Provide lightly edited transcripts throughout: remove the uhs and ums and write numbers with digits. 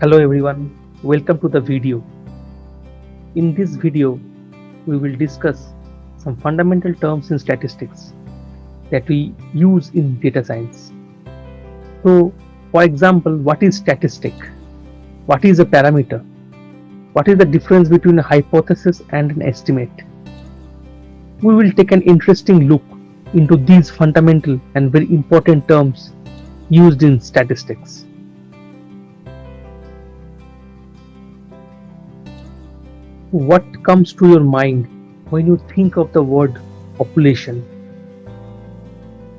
Hello everyone, welcome to the video. In this video, we will discuss some fundamental terms in statistics that we use in data science. So, for example, what is statistic? What is a parameter? What is the difference between a hypothesis and an estimate? We will take an interesting look into these fundamental and very important terms used in statistics. What comes to your mind when you think of the word population?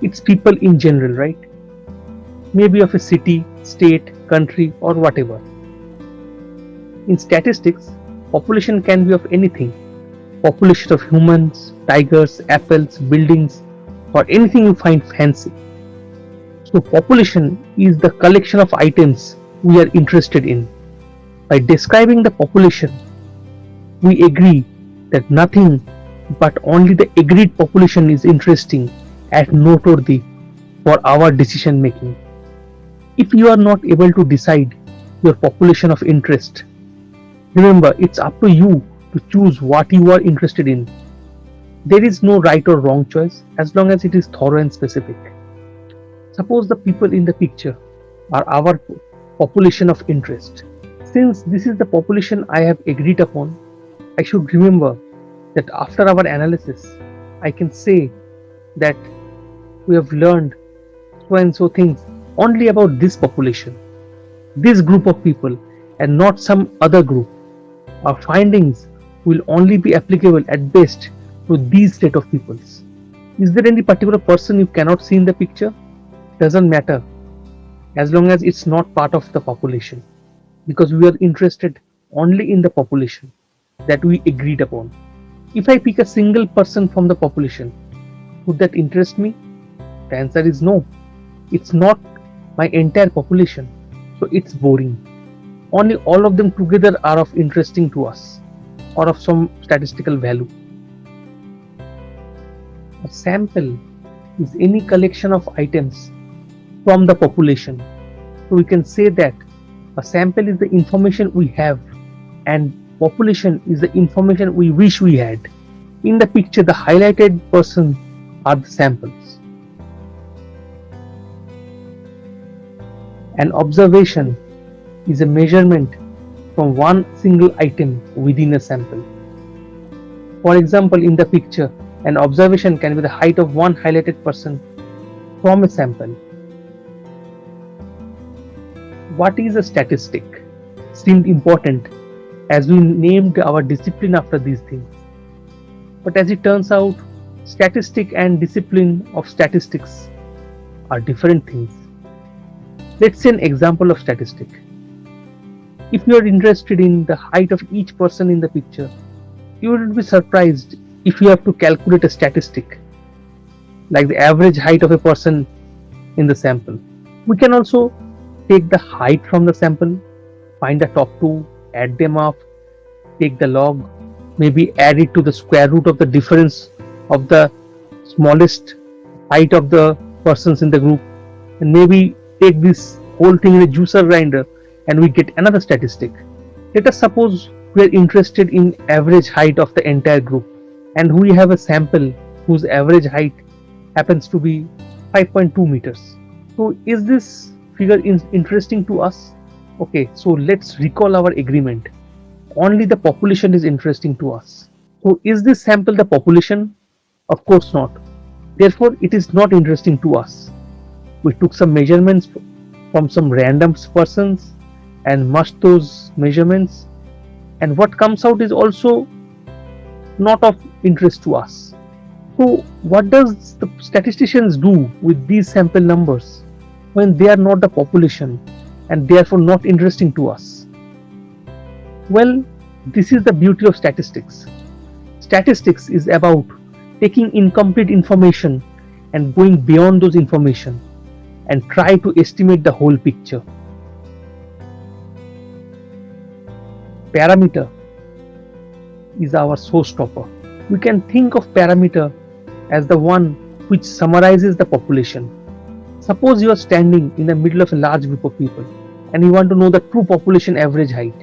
It's people in general, right? Maybe of a city, state, country, or whatever. In statistics, population can be of anything: population of humans, tigers, apples, buildings, or anything you find fancy. So, population is the collection of items we are interested in. By describing the population, we agree that nothing but only the agreed population is interesting and noteworthy for our decision making. If you are not able to decide your population of interest, remember it's up to you to choose what you are interested in. There is no right or wrong choice as long as it is thorough and specific. Suppose the people in the picture are our population of interest. Since this is the population I have agreed upon, I should remember that after our analysis, I can say that we have learned so and so things only about this population, this group of people, and not some other group. Our findings will only be applicable at best to these set of peoples. Is there any particular person you cannot see in the picture? Doesn't matter as long as it's not part of the population, because we are interested only in the population that we agreed upon. If I pick a single person from the population, would that interest me? The answer is no. It's not my entire population, so it's boring. Only all of them together are of interesting to us or of some statistical value. A sample is any collection of items from the population. So we can say that a sample is the information we have and population is the information we wish we had. In the picture, the highlighted person are the samples. An observation is a measurement from one single item within a sample. For example, in the picture, an observation can be the height of one highlighted person from a sample. What is a statistic? Seemed important as we named our discipline after these things. But as it turns out, statistic and discipline of statistics are different things. Let's see an example of statistic. If you are interested in the height of each person in the picture, you will be surprised if you have to calculate a statistic like the average height of a person in the sample. We can also take the height from the sample, find the top two, add them up, take the log, maybe add it to the square root of the difference of the smallest height of the persons in the group, and maybe take this whole thing in a juicer grinder and we get another statistic. Let us suppose we are interested in average height of the entire group and we have a sample whose average height happens to be 5.2 meters. So is this figure interesting to us? Okay, so let's recall our agreement. Only the population is interesting to us. So is this sample the population? Of course not. Therefore, it is not interesting to us. We took some measurements from some random persons and mushed those measurements, and what comes out is also not of interest to us. So what does the statisticians do with these sample numbers when they are not the population and therefore not interesting to us? Well, this is the beauty of statistics. Statistics is about taking incomplete information and going beyond those information and try to estimate the whole picture. Parameter is our showstopper. We can think of parameter as the one which summarizes the population. Suppose you are standing in the middle of a large group of people and we want to know the true population average height.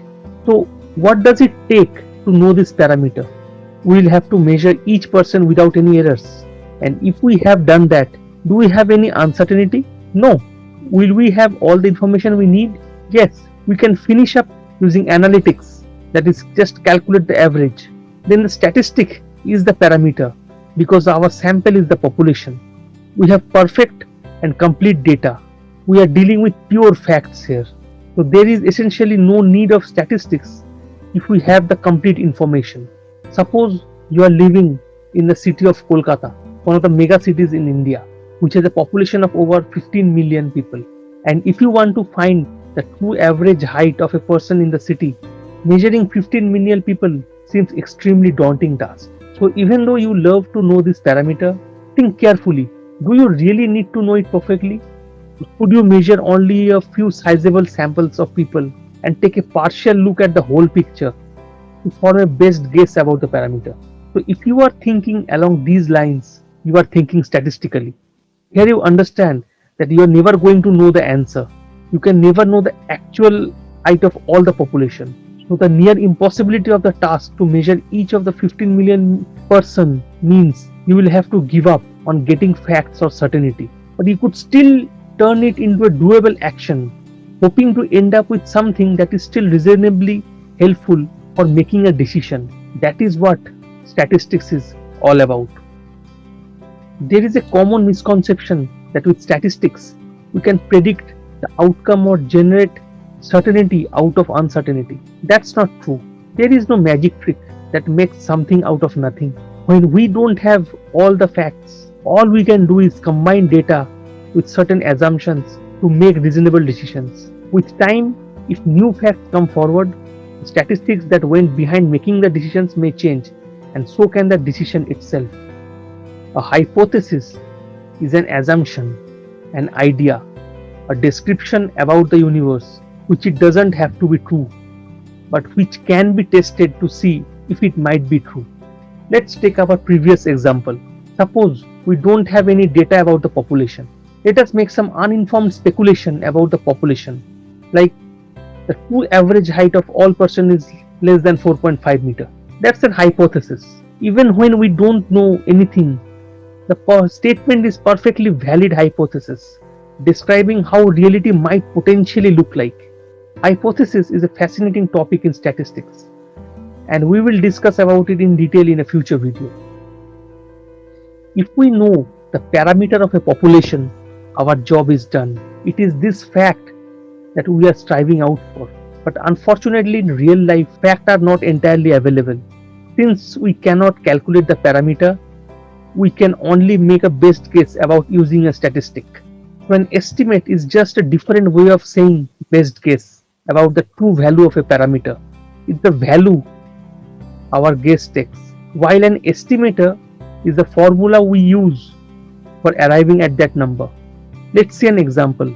So what does it take to know this parameter? We will have to measure each person without any errors. And if we have done that, do we have any uncertainty? No. Will we have all the information we need? Yes. We can finish up using analytics, that is just calculate the average. Then the statistic is the parameter because our sample is the population. We have perfect and complete data. We are dealing with pure facts here. So there is essentially no need of statistics if we have the complete information. Suppose you are living in the city of Kolkata, one of the mega cities in India, which has a population of over 15 million people. And if you want to find the true average height of a person in the city, measuring 15 million people seems extremely daunting task. So even though you love to know this parameter, think carefully. Do you really need to know it perfectly? Could you measure only a few sizable samples of people and take a partial look at the whole picture to form a best guess about the parameter? So if you are thinking along these lines, you are thinking statistically. Here you understand that you are never going to know the answer. You can never know the actual height of all the population. So the near impossibility of the task to measure each of the 15 million person means you will have to give up on getting facts or certainty. But you could still turn it into a doable action, hoping to end up with something that is still reasonably helpful for making a decision. That is what statistics is all about. There is a common misconception that with statistics we can predict the outcome or generate certainty out of uncertainty. That's not true. There is no magic trick that makes something out of nothing. When we don't have all the facts, all we can do is combine data with certain assumptions to make reasonable decisions. With time, if new facts come forward, the statistics that went behind making the decisions may change, and so can the decision itself. A hypothesis is an assumption, an idea, a description about the universe which it doesn't have to be true, but which can be tested to see if it might be true. Let's take our previous example. Suppose we don't have any data about the population. Let us make some uninformed speculation about the population, like the true average height of all person is less than 4.5 meter. That's an hypothesis. Even when we don't know anything, the statement is perfectly valid hypothesis, describing how reality might potentially look like. Hypothesis is a fascinating topic in statistics, and we will discuss about it in detail in a future video. If we know the parameter of a population, our job is done. It is this fact that we are striving out for. But unfortunately, in real life, facts are not entirely available. Since we cannot calculate the parameter, we can only make a best guess about using a statistic. So an estimate is just a different way of saying best guess about the true value of a parameter. It's the value our guess takes, while an estimator is the formula we use for arriving at that number. Let's see an example.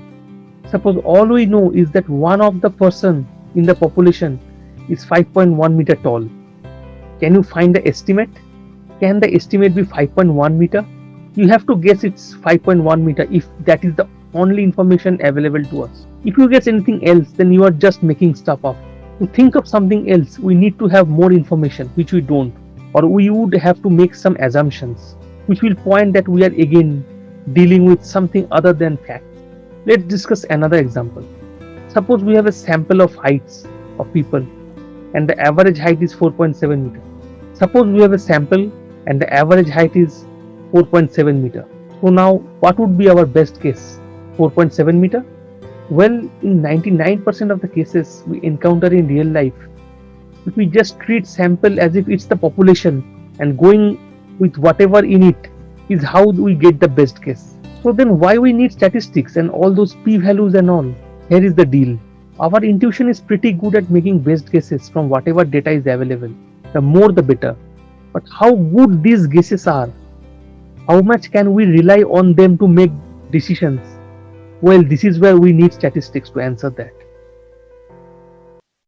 Suppose all we know is that one of the person in the population is 5.1 meter tall. Can you find the estimate? Can the estimate be 5.1 meter? You have to guess it's 5.1 meter if that is the only information available to us. If you guess anything else, then you are just making stuff up. To think of something else, we need to have more information, which we don't, or we would have to make some assumptions, which will point that we are again dealing with something other than facts. Let's discuss another example. Suppose we have a sample of heights of people and the average height is 4.7 meter. Suppose we have a sample and the average height is 4.7 meter. So now what would be our best guess? 4.7 meter? Well, in 99% of the cases we encounter in real life, if we just treat sample as if it's the population and going with whatever in it is how we get the best guess. So then why we need statistics and all those p-values and all? Here is the deal. Our intuition is pretty good at making best guesses from whatever data is available. The more the better. But how good these guesses are? How much can we rely on them to make decisions? Well, this is where we need statistics to answer that.